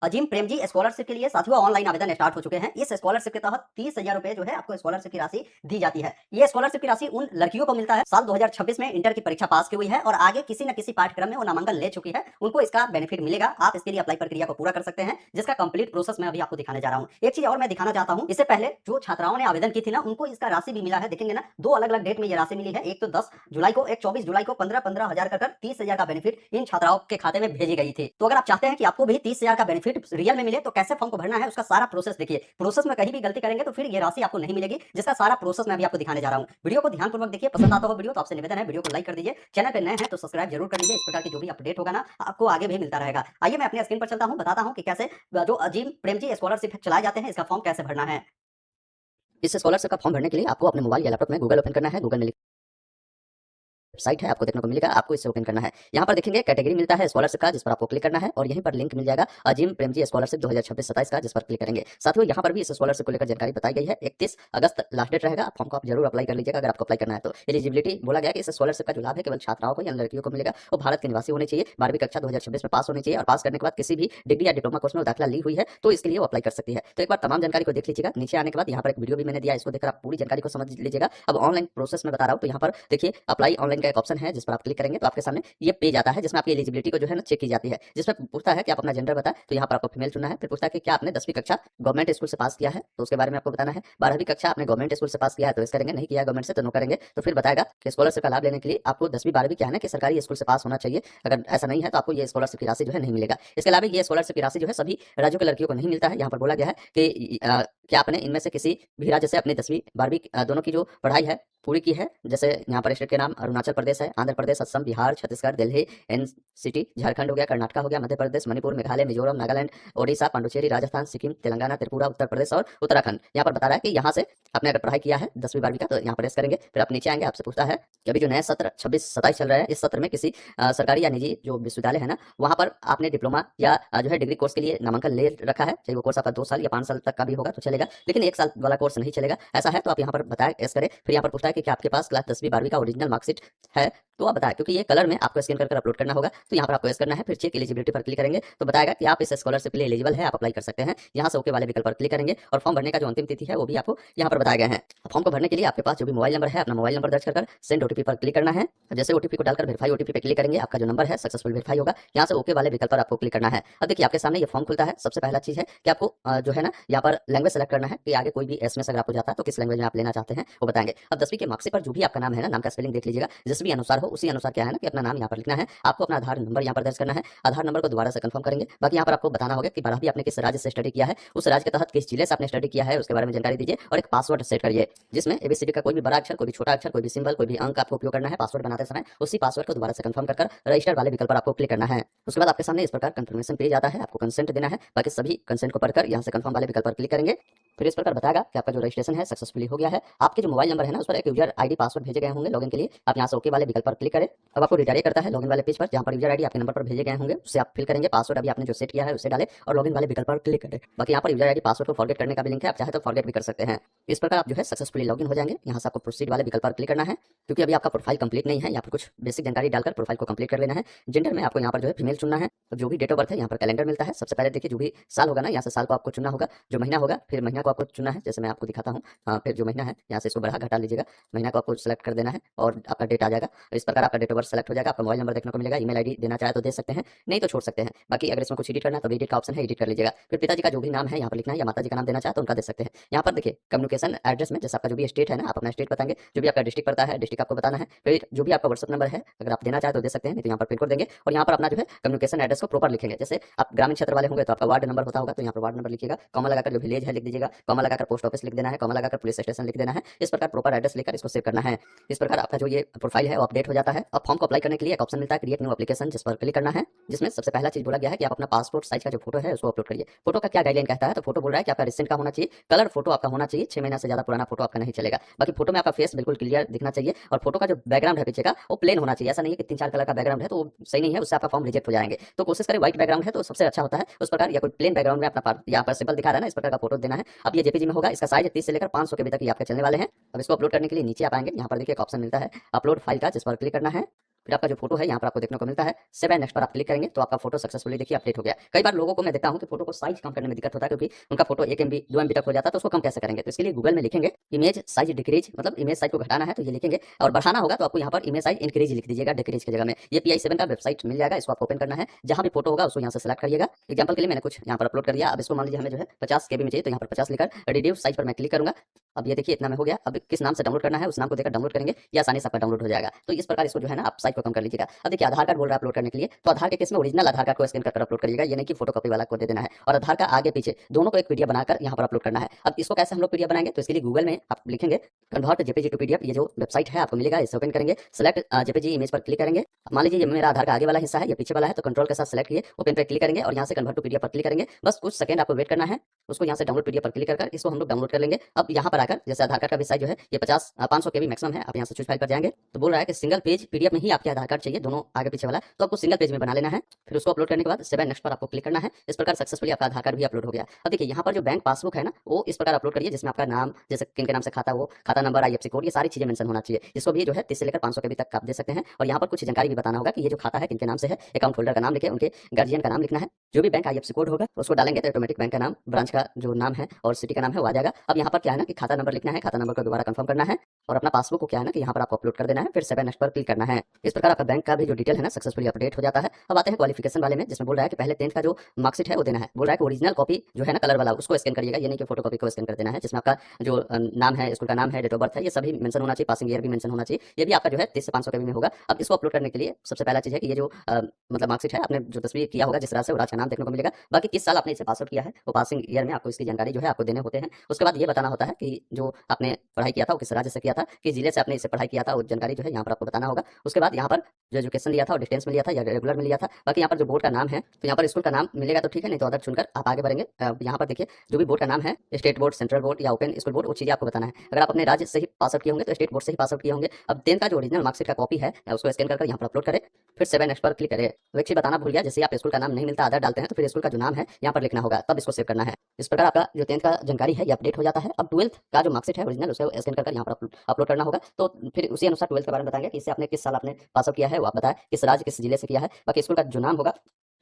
अजीम Prem ji scholarship के लिए साथियों ऑनलाइन आवेदन स्टार्ट हो चुके हैं। इस स्कॉलरशिप के तहत 30,000 रुपए जो है आपको स्कॉलरशिप की राशि दी जाती है। ये स्कॉलरशिप की राशि उन लड़कियों को मिलता है साल 2026 में इंटर की परीक्षा पास की हुई है और आगे किसी न किसी पाठ्यक्रम में वो नामांकन ले चुकी है, उनको इसका बेनिफिट मिलेगा। आप इसके लिए अप्लाई प्रक्रिया को पूरा कर सकते हैं, जिसका कंप्लीट प्रोसेस मैं अभी आपको दिखाने जा रहा हूँ। एक चीज और मैं दिखाना चाहता हूँ, इससे पहले जो छात्राओं ने आवेदन की थी ना, उनको इसका राशि भी मिला है। देखेंगे ना, दो अलग अलग डेट में ये राशि मिली है। एक तो 10 जुलाई को, एक 24 जुलाई को 15-15 हजार कर 30,000 का बेनिफिट इन छात्राओं के खाते में भेजी गई थी। तो अगर आप चाहते हैं कि आपको भी 30,000 का बेनिफिट रियल में मिले तो कैसे फॉर्म को भरना है, उसका सारा प्रोसेस देखिए। प्रोसेस में कहीं भी गलती करेंगे तो फिर ये राशि आपको नहीं मिलेगी, जिसका सारा प्रोसेस मैं अभी आपको दिखाने जा रहा हूँ। वीडियो को ध्यानपूर्वक देखिए। पसंद आता हो वीडियो तो आपसे निवेदन है वीडियो को लाइक कर दीजिए। चैनल पर नए हैं तो सब्सक्राइब जरूर कर लीजिए। इस प्रकार की जो भी अपडेट होगा ना, आपको आगे भी मिलता रहेगा। आइए मैं अपने स्क्रीन पर चलता हूँ, बताता हूँ कि कैसे जो अजीम प्रेम जी स्कॉलरशिप चलाए जाते हैं, इसका फॉर्म कैसे भरना है। इस स्कॉलरशिप का फॉर्म भरने के लिए आपको अपने मोबाइल या लैपटॉप में गूगल ओपन करना है। गूगल में वेबसाइट है, आपको देखने को मिलेगा। आपको इसे ओपन करना है। यहाँ पर देखेंगे कैटेगरी मिलता है स्कॉलरशिप का, जिस पर आपको क्लिक करना है और यहीं पर लिंक मिल जाएगा अजीम प्रेम जी स्कॉलरशिप 2026-27 का, जिस पर क्लिक करेंगे। साथियों यहाँ पर भी इस स्कॉलरशिप को लेकर जानकारी बताई गई है। 31 अगस्त लास्ट डेट रहेगा। फॉर्म को आप जरूर अप्लाई कर लीजिएगा अगर आपको अप्लाई करना है तो। एलिजिबिलिटी बोला गया कि इस स्कॉलरशिप का जो लाभ है केवल छात्राओं को या लड़कियों को मिलेगा। वो भारत के निवासी होने चाहिए, 12वीं कक्षा 2026 में पास होने चाहिए और पास करने के बाद किसी भी डिग्री या डिप्लोमा कोर्स में दाखिला ली हुई है तो इसके लिए वो अप्लाई कर सकती है। तो एक बार तमाम जानकारी को देख लीजिएगा। नीचे आने के बाद यहाँ पर एक वीडियो भी मैंने दिया, इसको देखकर आप पूरी जानकारी को समझ लीजिएगा। अब ऑनलाइन प्रोसेस में बता रहा हूँ, तो यहाँ पर देखिए अप्लाई ऑनलाइन का एक ऑप्शन है, जिस पर आप क्लिक करेंगे तो आपके सामने ये पेज आता है, जिसमें आपकी एलिजिबिलिटी को जो है ना चेक की जाती है। जिसमें पूछता है कि आप अपना जेंडर बताएं, तो यहाँ पर आपको फीमेल चुनना है। फिर पूछता है कि क्या आपने 10वीं कक्षा गवर्नमेंट स्कूल से पास किया है, तो उसके बारे में आपको बताना है। 12वीं कक्षा आपने गवर्नमेंट स्कूल से पास किया है तो इस करेंगे, नहीं किया गवर्नमेंट से तो नो करेंगे। तो फिर बताएगा कि स्कॉलरशिप का लाभ लेने के लिए आपको 10वीं 12वीं क्या है ना कि सरकारी स्कूल से पास होना चाहिए। अगर ऐसा नहीं है तो आपको ये स्कॉलरशिप की राशि जो है नहीं मिलेगा। इसके अलावा ये स्कॉलरशिप की राशि जो है सभी राज्यों के लड़कियों को नहीं मिलता है। यहाँ पर बोला गया है कि क्या आपने इनमें से किसी भी राज्य से अपनी 10वीं 12वीं दोनों की जो पढ़ाई है पूरी की है। जैसे यहाँ पर स्टेट के नाम अरुणाचल प्रदेश है, आंध्र प्रदेश, असम, बिहार, छत्तीसगढ़, दिल्ली, एनसीटी, झारखंड हो गया, कर्नाटक हो गया, मध्य प्रदेश, मणिपुर, मेघालय, मिजोरम, नागालैंड, ओडिशा, पांडुचेरी, राजस्थान, सिक्किम, तेलंगाना, त्रिपुरा, उत्तर प्रदेश और उत्तराखंड। यहाँ पर बता रहा है कि यहाँ से आपने अगर पढ़ाई किया है 10वीं 12वीं का तो यहाँ प्रेस करेंगे। फिर आप नीचे आएंगे, आपसे पूछता है कि अभी जो नया सत्र 26-27 चल रहा है, इस सत्र में किसी सरकारी या निजी जो विश्वविद्यालय है ना, वहाँ पर आपने डिप्लोमा या जो है डिग्री कोर्स के लिए नामांकन ले रखा है। चाहे वो कोर्स आपका 2 साल या 5 साल तक का भी होगा तो चलेगा, लेकिन 1 साल वाला कोर्स नहीं चलेगा। ऐसा है तो आप यहाँ पर बताएं, एस करें। फिर यहाँ पर पूछता है कि क्या आपके पास क्लास 10वीं 12वीं का ओरिजिनल मार्कशीट है, तो आप बताएं, क्योंकि ये कलर में आपको स्कैन कर अपलोड करना होगा। तो यहाँ पर आपको एस करना है। फिर चेक एलिजिबिलिटी पर क्लिक करेंगे तो बताएगा कि आप इस स्कॉलरशिप के लिए एलिजिबल है, आप अप्लाई कर सकते हैं। यहाँ से ओके वाले विकल्प पर क्लिक करेंगे और फॉर्म भरने का जो अंतिम तिथि है वो भी आपको यहाँ पर बताया गया है। फॉर्म को भरने के लिए आपके पास जो भी मोबाइल नंबर है, अपना मोबाइल नंबर दर्ज कर सेंड ओटीपी पर क्लिक करना है। जैसे ओटीपी को डालकर वेरीफाई ओटीपी पे क्लिक करेंगे, आपका जो नंबर है सक्सेसफुल वेरीफाई होगा। यहाँ से ओके वाले विकल्प पर आपको क्लिक करना है। अब देखिए आपके सामने ये फॉर्म खुलता है। सबसे पहला चीज है कि आपको जो है ना यहाँ पर लैंग्वेज सेलेक्ट करना है कि आगे कोई भी एसएमएस अगर आपको जाता है तो किस लैंग्वेज में आप लेना चाहते हैं वो बताएंगे। अब 10वीं के मार्क्स पर जो भी आपका नाम है ना, नाम का स्पेलिंग देख लीजिएगा, जिस भी अनुसार हो उसी अनुसार क्या है ना कि अपना नाम यहाँ पर लिखना है। आपको अपना आधार नंबर यहाँ पर दर्ज करना है। आधार नंबर को दोबारा से कंफर्म करेंगे। बाकी यहाँ पर आपको बताना होगा कि 12वीं आपने किस राज्य से स्टडी किया है, उस राज्य के तहत किस जिले से आपने स्टडी किया है उसके बारे में जानकारी दीजिए और एक पासवर्ड सेट करिए, जिसमें एबीसीडी का कोई भी बड़ा अक्षर, कोई भी छोटा अक्षर, कोई भी सिंबल, कोई भी अंक आपको उपयोग करना है पासवर्ड बनाते समय। उसी पासवर्ड को दोबारा से कंफर्म कर रजिस्टर वाले विकल्प पर आपको क्लिक करना है। उसके बाद आपके सामने इस प्रकार कंफर्मेशन पेज आता है, आपको कंसेंट देना है। बाकी सभी कंसेंट को पढ़कर यहाँ से कंफर्म वाले विकल्प पर क्लिक करेंगे। फिर इस प्रकार बताएगा कि आपका जो रजिस्ट्रेशन है सक्सेसफुली हो गया है। आपके जो मोबाइल नंबर है ना उस पर एक यूजर आईडी पासवर्ड भेजे गए होंगे लॉगिन के लिए। आप यहाँ से ओके वाले विकल्प पर क्लिक करें। अब आपको रिडायरेक्ट करता है लॉगिन वाले पेज पर, जहाँ पर यूजर आईडी आपके नंबर पर भेजे गए होंगे उससे आप फिल करेंगे। पासवर्ड अभी आपने जो सेट किया है उसे डालें और लॉगिन वाले विकल्प पर क्लिक करें। बाकी यहाँ पर यूजर आईडी पासवर्ड को फॉरगेट करने का भी लिंक है, आप चाहे तो फॉरगेट भी कर सकते हैं। इस प्रकार आप जो है सक्सेसफुली लॉगिन हो जाएंगे। यहाँ से आपको प्रोसीड वाले विकल्प पर क्लिक करना है, क्योंकि अभी आपका प्रोफाइल कंप्लीट नहीं है। यहाँ पर कुछ बेसिक जानकारी डालकर प्रोफाइल को कंप्लीट कर लेना है। जेंडर में आपको यहाँ पर जो है फीमेल चुनना है। तो जो भी डेट ऑफ बर्थ है यहाँ पर कैलेंडर मिलता है। सबसे पहले देखिए जो भी साल होगा ना, यहाँ से साल को आपको चुनना होगा। जो महीना होगा फिर महीना को आपको चुनना है, जैसे मैं आपको दिखाता हूँ। फिर जो महीना है यहाँ से इसको बढ़ा घटा लीजिएगा, महीना को आपको सेलेक्ट कर देना है और आपका डेट आ जाएगा। इस प्रकार आपका डेट ऑफ बर्थ सेलेक्ट हो जाएगा। आपका मोबाइल नंबर देखने को मिलेगा। ईमेल आईडी देना चाहे तो दे सकते हैं, नहीं तो छोड़ सकते हैं। बाकी अगर इसमें कुछ एडिट करना है तो एडिट का ऑप्शन है, एडिट कर लीजिएगा। फिर पिताजी का जो भी नाम है यहाँ पर लिखना है, या माताजी का नाम देना चाहे तो उनका दे सकते हैं। यहाँ पर देखिए कम्युनिकेशन एड्रेस में जैसे आपका जो भी स्टेट है ना, आप अपना स्टेट बताएंगे। जो भी आपका डिस्ट्रिक्ट पड़ता है डिस्ट्रिक्ट आपको बताना है। फिर जो भी आपका व्हाट्सअप नंबर है अगर आप देना चाहे तो दे सकते हैं, नहीं तो यहाँ पर पिन कोड देंगे और यहाँ पर अपना जो है कम्युनिकेशन एड्रेस को प्रॉपर लिखेंगे। जैसे आप ग्रामीण क्षेत्र वाले होंगे तो आपका वार्ड नंबर होता होगा, तो यहाँ पर वार्ड नंबर लिखिएगा। कॉमा लगाकर जो विलेज है लिख दीजिएगा, कॉमा लगाकर पोस्ट ऑफिस लिख देना है, कॉमा लगाकर पुलिस स्टेशन लिख देना है। इस प्रकार प्रॉपर एड्रेस लेकर इसको सेव करना है। इस प्रकार आपका जो ये प्रोफाइल है वो अपडेट हो जाता है। अब फॉर्म को अप्लाई करने के लिए एक ऑप्शन मिलता है क्रिएट न्यू एप्लीकेशन, जिस पर क्लिक करना है। जिसमें सबसे पहला चीज बोला गया है कि आप अपना पासपोर्ट साइज का जो फोटो है उसको अपलोड करिए। फोटो का क्या गाइडलाइन कहता है, तो फोटो बोल रहा है कि आपका रिसेंट का होना चाहिए, कलर फोटो आपका होना चाहिए, 6 महीना से ज्यादा पुराना फोटो आपका नहीं चलेगा। बाकी फोटो में आपका फेस बिल्कुल क्लियर दिखना चाहिए और फोटो का जो बैकग्राउंड है पीछे का वो प्लेन होना चाहिए। ऐसा नहीं है कि 3-4 कलर का बैकग्राउंड है तो वो सही नहीं है, उससे आपका फॉर्म रिजेक्ट हो जाएंगे। तो कोशिश करें व्हाइट बैकग्राउंड है तो सबसे अच्छा होता है उस प्रकार, या कोई प्लेन बैकग्राउंड में अपना यहाँ पर सिंपल दिखा रहा है ना, इस प्रकार का फोटो देना है। अब ये जेपीजी में होगा। इसका साइज 30 से लेकर 500 के तक ही आपके चलने वाले हैं। अब इसको अपलोड करने के लिए नीचे आप आएंगे, यहाँ पर देखिए एक ऑप्शन मिलता है अपलोड फाइल का, जिस पर क्लिक करना है। फिर आपका जो फोटो है यहाँ पर आपको देखने को मिलता है। सेव एंड नेक्स्ट पर आप क्लिक करेंगे तो आपका फोटो सक्सेसफुली देखिए अपडेट हो गया। कई बार लोगों को मैं देखता हूँ कि फोटो को साइज कम करने में दिक्कत होता है, क्योंकि उनका फोटो 1 MB 2 MB तक हो जाता है, तो उसको कम कैसे करेंगे। तो इसके लिए गूगल में लिखेंगे इमेज साइज डिक्रीज, मतलब इमेज साइज को घटाना है तो ये लिखेंगे, और बढ़ाना होगा तो आपको यहाँ पर इमेज साइज इंक्रीज लिख दीजिएगा डिक्रीज की जगह में। ये PI7 का वेबसाइट मिल जाएगा, इसको आप ओपन करना है, जहाँ भी फोटो होगा उसको यहाँ से सेलेक्ट करिएगा। एग्जाम्पल के लिए मैंने कुछ यहाँ पर अपलोड कर दिया। अब इसको मान लीजिए हमें जो है 50 KB में चाहिए, तो यहाँ पर 50 लिखकर रिड्यूस साइज पर मैं क्लिक करूंगा। अब ये देखिए इतना में हो गया। अब किस नाम से डाउनलोड करना है उस नाम को देकर डाउनलोड करेंगे, ये आसानी से आपका डाउनलोड हो जाएगा। तो इस प्रकार इसको जो है ना आप साइज को कम कर लीजिएगा। अब देखिए आधार कार्ड बोल रहा है अपलोड करने के लिए, तो आधार के केस में ओरिजिनल आधार कार्ड को स्कैन कर अपलोड करिएगा, ये नहीं कि फोटोकॉपी वाला को दे देना है। और आधार का आगे पीछे दोनों को एक PDF बनाकर यहाँ पर अपलोड करना है। अब इसको कैसे हम लोग PDF बनाएंगे, तो इसके लिए गूगल में आप लिखेंगे कन्वर्ट JPG टू PDF, ये जो वेबसाइट है आपको मिलेगा, इसे ओपन करेंगे, सेलेक्ट JPG इमेज पर क्लिक करेंगे। मान लीजिए ये मेरा आधार का आगे वाला हिस्सा है, ये पीछे वाला है, तो कंट्रोल के साथ सेलेक्ट किए, ओपन पे क्लिक करेंगे और यहाँ से कन्वर्ट टू PDF पर क्लिक करेंगे। बस कुछ सेकंड आपको वेट करना है, उसको यहाँ से डाउनलोड PDF पर क्लिक कर इसको हम लोग डाउनलोड कर लेंगे। अब यहाँ पर आकर जैसे आधार कार्ड का भी साइज जो है ये 500 KB मैक्सिमम है, आप यहाँ से चूज फाइल पर जाएंगे तो बोल रहा है कि सिंगल पेज PDF में ही आपके आधार कार्ड चाहिए, दोनों आगे पीछे वाला, तो आपको सिंगल पेज में बना लेना है। फिर उसको अपलोड करने के बाद सेव एंड नेक्स्ट पर आपको क्लिक करना है। इस प्रकार सक्सेसफुली आपका आधार कार्ड भी अपलोड हो गया। अब देखिए यहाँ पर जो बैंक पासबुक है ना, वो इस प्रकार अपलोड करिए जिसमें आपका नाम, जैसे किन के नाम से खाता, वो खाता नंबर, IFSC कोड, ये सारी चीजें मेंशन होना चाहिए। इसको भी जो है 30 से लेकर 500 KB तक आप दे सकते हैं। और यहाँ पर कुछ जानकारी भी बताना होगा कि ये जो खाता है किनके नाम से है, अकाउंट होल्डर का नाम लिखे, उनके गार्जियन का नाम लिखना है, जो भी बैंक IFSC कोड होगा उसको डालेंगे तो ऑटोमेटिक बैंक का नाम, ब्रांच का जो नाम है और सिटी का नाम है वो आ जाएगा। अब यहाँ पर क्या है ना कि खाता नंबर लिखना है, खाता नंबर को दोबारा कंफर्म करना है, और अपना पासबुक को क्या है ना कि यहाँ पर आपको अपलोड कर देना है। फिर सेव एंड नेक्स्ट पर क्लिक करना है। इस प्रकार आपका बैंक का भी जो डिटेल है ना सक्सेसफुली अपडेट हो जाता है। अब आते हैं क्वालिफिकेशन वाले में, जिसमें बोल रहा है कि पहले 10th का जो मार्कशीट है वो देना है। बोल रहा है कि ओरिजिनल कॉपी जो है ना कलर वाला उसको स्कैन करिएगा, ये नहीं कि फोटो कॉपी को स्कैन कर देना है, जिसमें आपका जो नाम है, स्कूल का नाम है, डेट ऑफ बर्थ है, ये सभी मेंशन होना चाहिए, पासिंग ईयर भी मेंशन होना चाहिए। ये भी आपका जो है 30 से 500 KB में होगा। अब इसको अपलोड करने के लिए सबसे पहला चीज है कि ये जो मतलब मार्कशीट है, आपने जो तस्वीर किया होगा जिस तरह से, वो राज का नाम देखने को मिलेगा। बाकी किस साल आपने इसे पास आउट किया है वो पासिंग ईयर में आपको इसकी जानकारी जो है आपको देने होते हैं। उसके बाद ये बताना होता है कि जो आपने पढ़ाई किया था वो किस राज्य से किया था, किस जिले से आपने इसे पढ़ाई किया था, वो जानकारी जो है यहाँ पर आपको बताना होगा। उसके बाद यहाँ पर जो एजुकेशन लिया था और डिस्टेंस में लिया था या रेगुलर में लिया था। बाकी यहाँ पर जो बोर्ड का नाम है, तो यहाँ पर स्कूल का नाम मिलेगा तो ठीक है, नहीं तो अदर चुनकर आप आगे बढ़ेंगे। यहाँ पर देखिए जो भी बोर्ड का नाम है, स्टेट बोर्ड, सेंट्रल बोर्ड या ओपन स्कूल बोर्ड, वो चीजें आपको बताना है। अगर आप अपने राज्य से ही पास आउट किए होंगे तो स्टेट बोर्ड से ही पास आउट किए होंगे। अब 10th का जो ओरिजिनल मार्कशीट का कॉपी है उसको स्कैन कर यहाँ पर अपलोड करें, फिर सेव एंड नेक्स्ट पर क्लिक करें। तो एक चीज बताना भूल गया, जैसे आप स्कूल का नाम नहीं मिलता, आधार डालते हैं तो फिर स्कूल का जो नाम है यहाँ पर लिखना होगा, तब इसको सेव करना है। इस प्रकार आपका जो 10th का जानकारी है ये अपडेट हो जाता है। अब 12th का जो मार्कशीट है ओरिजिनल उसको स्कैन कर यहाँ पर अपलोड करना होगा। तो फिर उसी अनुसार 12th के बारे में बताएंगे कि इससे आपने किस साल आपने पास आउट किया है वो आप बताएं, किस राज्य किस जिले से किया है। बाकी स्कूल का जो नाम होगा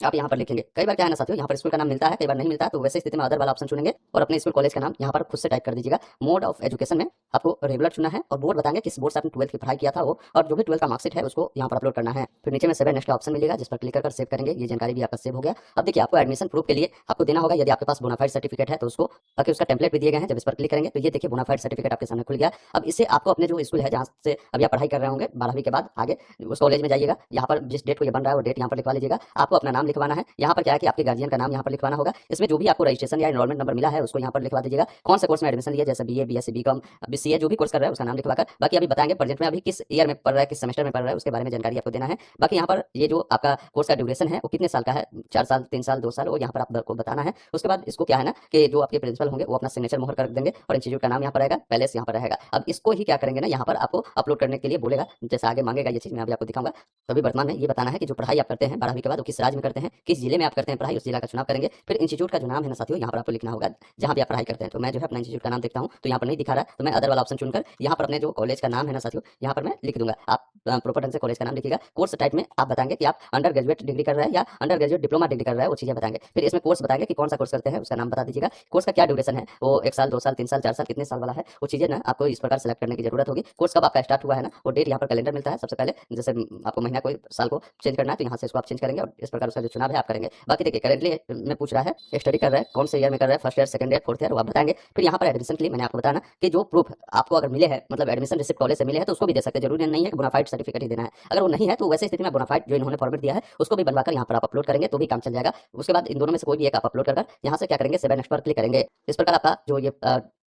आप यहाँ पर लिखेंगे। कई बार क्या है ना साथियों, यहाँ पर स्कूल का नाम मिलता है, कई बार नहीं मिलता है, तो वैसे स्थिति में अदर वाला ऑप्शन चुनेंगे और अपने स्कूल कॉलेज का नाम यहाँ पर खुद से टाइप कर दीजिएगा। मोड ऑफ एजुकेशन में आपको रेगुलर चुना है और बोर्ड बताएंगे किस बोर्ड से आपने 12th की पढ़ाई किया था वो, और जो भी 12th का मार्कशीट है उसको यहाँ पर अपलोड करना है। फिर नीचे में सेव एंड नेक्स्ट का ऑप्शन मिलेगा, जिस पर क्लिक कर सेव करेंगे, ये जानकारी भी आपका सेव हो गया। अब देखिए आपको एडमिशन प्रूफ के लिए आपको देना होगा, यदि आपके पास बोनाफाइड सर्टिफिकेट है तो उसको, बाकी उसका टेम्पलेट भी दिए गए हैं। जब इस पर क्लिक करेंगे तो ये देखिए बोनाफाइड सर्टिफिकेट आपके सामने खुल गया। अब इसे आपको अपने जो स्कूल है जहाँ से अभी आप पढ़ाई कर रहे होंगे 12वीं के बाद आगे उस कॉलेज में जाइएगा, यहाँ पर जिस डेट को ये बन रहा है वो डेट यहाँ पर लिखवा लीजिएगा। आपको अपना नाम लिखवाना है, यहाँ पर क्या है कि आपके गार्जियन का नाम यहाँ पर लिखवाना होगा। इसमें जो भी आपको रजिस्ट्रेशन या एनरोलमेंट नंबर मिला है उसको यहाँ पर लिखवा दीजिएगा। कौन से कोर्स में एडमिशन लिया, जैसे BA BSc BCom BCA जो भी कोर्स कर रहा है उसका नाम लिखवाकर, बाकी अभी बताएंगे प्रेजेंट में अभी किस ईयर में पढ़ रहा है, किस सेमेस्टर में पढ़ रहा है, उसके बारे में जानकारी आपको देना है। बाकी यहाँ पर ये जो आपका कोर्स का ड्यूरेशन है वो कितने साल का है, 4 साल 3 साल 2 साल, वो यहाँ पर आपको बताना है। उसके बाद इसको क्या है ना कि जो आपके प्रिंसिपल होंगे वो अपना सिग्नेचर मोहर कर देंगे और इंस्टीट्यूट का नाम यहाँ पर रहेगा, पैलेस यहाँ पर रहेगा। अब इसको ही क्या करेंगे ना, यहाँ पर आपको अपलोड करने के लिए बोलेगा, जैसे आगे मांगेगा ये चीज मैं अभी आपको दिखाऊंगा। तो अभी वर्तमान में ये बताना है कि जो पढ़ाई आप करते हैं 12वीं के बाद वो किस राज्य में करते हैं, किस जिले में आप करते हैं पढ़ाई, उस जिला का चुनाव करेंगे। फिर इंस्टीट्यूट का जो नाम है ना साथियों यहाँ पर आपको लिखना होगा जहाँ भी आप पढ़ाई करते हैं। तो मैं जो है अपना इंस्टीट्यूट का नाम देखता हूँ तो यहाँ पर नहीं दिखा रहा, तो मैं अदर वाला ऑप्शन चुनकर यहाँ पर अपने जो कॉलेज का नाम है ना साथियों यहाँ पर मैं लिख दूंगा। आप प्रॉपर ढंग से कॉलेज का नाम लिखिएगा। कोर्स टाइप में आप बताएंगे कि आप अंडर ग्रेजुएट डिग्री कर रहे हैं या अंडर ग्रेजुएट डिप्लोमा डिग्री कर रहे हैं, वो चीजें बताएंगे। फिर इसमें कोर्स बताएंगे कि कौन सा कोर्स करते हैं, उसका नाम बता दीजिएगा। कोर्स का क्या ड्यूरेशन है, वो 1 साल 2 साल 3 साल 4 साल कितने साल वाला है, वो चीजें ना आपको इस प्रकार सेलेक्ट करने की जरूरत होगी। कोर्स कब आपका स्टार्ट हुआ है ना वो डेट यहाँ पर कैलेंडर मिलता है। सबसे पहले जैसे आपको महीना कोई साल को चेंज करना है तो यहाँ से इसको आप चेंज करेंगे और इस प्रकार उसका जो चुनाव है आप करेंगे। बाकी देखिए करेंटली में पूछ रहा है स्टडी कर रहा है कौन से ईयर में कर रहा है, first year second year fourth year, वो आप बताएंगे। फिर यहाँ पर एडमिशन के लिए मैंने आपको बताना कि जो प्रूफ आपको अगर मिले हैं, मतलब एडमिशन रिसिप्ट कॉलेज से मिले हैं तो उसको भी दे सकते हैं, जरूरी नहीं है कि बोनाफाइड सर्टिफिकेट ही देना है। अगर वो नहीं है तो वैसे स्थिति में बोनाफाइड जो इन्होंने फॉर्मेट दिया है उसको भी बनवाकर यहाँ पर आप अपलोड करेंगे तो भी काम चल जाएगा। उसके बाद इन दोनों में से कोई भी एक आप अपलोड कर यहाँ से क्या करेंगे, सेव एंड नेक्स्ट पर क्लिक करेंगे। इस प्रकार आपका जो ये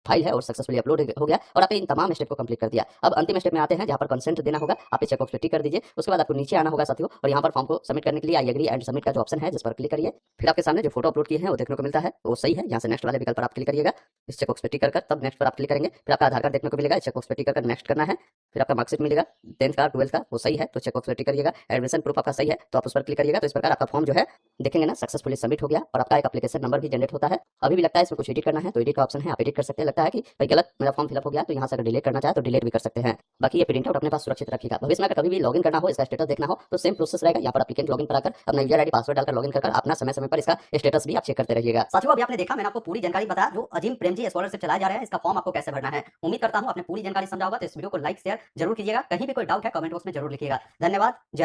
फाइल है और सक्सेसफुली अपलोड हो गया और आपने इन तमाम स्टेप को कंप्लीट कर दिया। अब अंतिम स्टेप में आते हैं जहां पर कंसेंट देना होगा, आप इस चेकबॉक्स पे टिक कर दीजिए। उसके बाद आपको नीचे आना होगा साथियों और यहाँ पर फॉर्म को सबमिट करने के लिए आई एग्री एंड सबमिट का जो ऑप्शन है जिस पर क्लिक करिए। फिर आपके सामने जो फोटो अपलोड किए हैं वो देखने को मिलता है वो सही है, यहाँ से नेक्स्ट वाले विकल्प पर आप क्लिक करिएगा। इस चेकबॉक्स पे टिक कर तब नेक्स्ट पर आप क्लिक करेंगे। फिर आपका आधार कार्ड देखने को मिलेगा, इस चेकबॉक्स पे टिक कर नेक्स्ट करना है। फिर आपका मार्कशीट मिलेगा 10th का 12th का, वो सही है तो चेकबॉक्स पे टिक करिएगा। एडमिशन प्रूफ आपका सही है तो आप उस पर क्लिक करिएगा। तो इस प्रकार आपका फॉर्म जो है देखेंगे ना सक्सेसफुली सबमिट हो गया और आपका एक एप्लीकेशन नंबर भी जनरेट होता है। अभी भी लगता है इसमें कुछ एडिट करना है तो एडिट का ऑप्शन है, आप एडिट कर सकते हैं। लगता है कि भाई गलत मेरा फॉर्म फिलअप हो गया तो यहाँ से अगर डिलीट करना चाहे तो डिलीट भी कर सकते हैं। बाकी ये प्रिंट आउट अपने पास सुरक्षित रखिएगा। भविष्य में अगर कभी भी लॉगिन करना हो, इसका स्टेटस देखना हो तो सेम प्रोसेस रहेगा। यहाँ पर एप्लीकेंट लॉगिन पर आकर अपना यूजर आईडी पासवर्ड डालकर लॉगिन कर अपना समय समय पर इसका स्टेटस भी आप चेक करते रहिएगा। साथियों अभी आपने देखा, मैंने आपको पूरी जानकारी बताया जो अजीम प्रेमजी स्कॉलरशिप चलाया जा रहा है, इसका फॉर्म आपको कैसे भरना है। उम्मीद करता हूं आपने पूरी जानकारी समझा होगा। तो इस वीडियो को लाइक शेयर जरूर कीजिएगा। कहीं भी कोई डाउट है कमेंट बॉक्स में जरूर लिखिएगा। धन्यवाद। जय